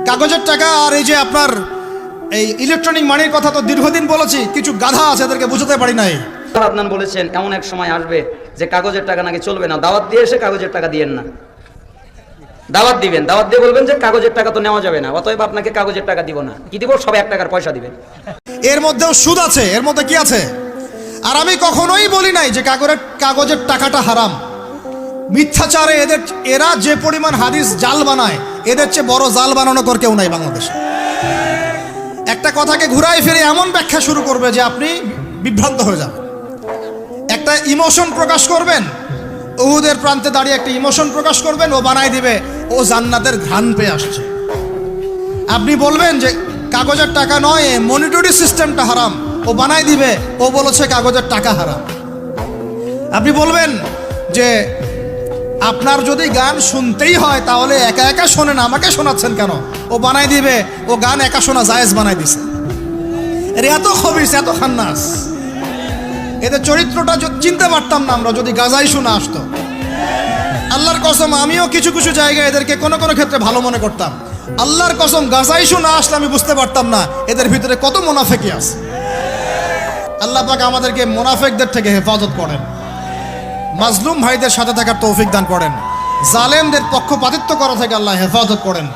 কাগজের টাকা আর এই যে আপনার এই ইলেকট্রনিক মানির কথা তো দীর্ঘদিন বলেছি, কিছু গাধা আছে এদেরকে বুঝতে পারি নাই। আদনান বলেছেন এমন এক সময় আসবে যে কাগজের টাকা নাকি চলবে না, দাওয়াত দিয়ে এসে কাগজের টাকা দিয়েন না, দাওয়াত দিবেন, দাওয়াত দিয়ে বলবেন যে কাগজের টাকা তো নেওয়া যাবে না, অতএব আপনাকে কাগজের টাকা দিব না। কি দিব? সব 1 টাকার পয়সা দিবেন। এর মধ্যেও সুদ আছে, এর মধ্যে কি আছে? আর আমি কখনোই বলি নাই যে কাগজের টাকাটা হারাম। মিথ্যাচারে এরা যে পরিমাণ হাদিস জাল বানায়, এদের চেয়ে বড় জাল বানানো কর কেউ নাই বাংলাদেশে। একটা কথাকে ঘুরাই ফিরে এমন ব্যাখ্যা শুরু করবে যে আপনি বিভ্রান্ত হয়ে যাবেন। একটা ইমোশন প্রকাশ করবেন, উহুদের প্রান্তে দাঁড়িয়ে একটা ইমোশন প্রকাশ করবেন, ও বানাই দিবে ও জান্নাতের ঘ্রাণ পেয়ে আসছে। আপনি বলবেন যে কাগজের টাকা নয়, মনিটরি সিস্টেমটা হারাম, ও বানাই দিবে ও বলেছে কাগজের টাকা হারাম। আপনি বলবেন যে আপনার যদি গান শুনতেই হয় তাহলে একা একা শোনেন, আমাকে শোনাচ্ছেন কেন, ও বানাই দিবে ও গান একা শোনা জায়েজ বানাই দিছে। এত খবিস, এত খান্নাস, এদের চরিত্রটা চিনতে পারতাম না আমরা যদি গাজাই শোনা আসতো। আল্লাহর কসম আমিও কিছু কিছু জায়গায় এদেরকে কোনো কোনো ক্ষেত্রে ভালো মনে করতাম। আল্লাহর কসম গাজাই শোনা আসলে আমি বুঝতে পারতাম না এদের ভিতরে কত মুনাফিকি আছে। আল্লাহ পাক আমাদেরকে মুনাফিকদের থেকে হেফাজত করেন, মাজলুম ভাইদের সাথে থাকার তৌফিক দান করেন, জালেমদের পক্ষপাতিত্ব করা থেকে আল্লাহ হেফাজত করেন।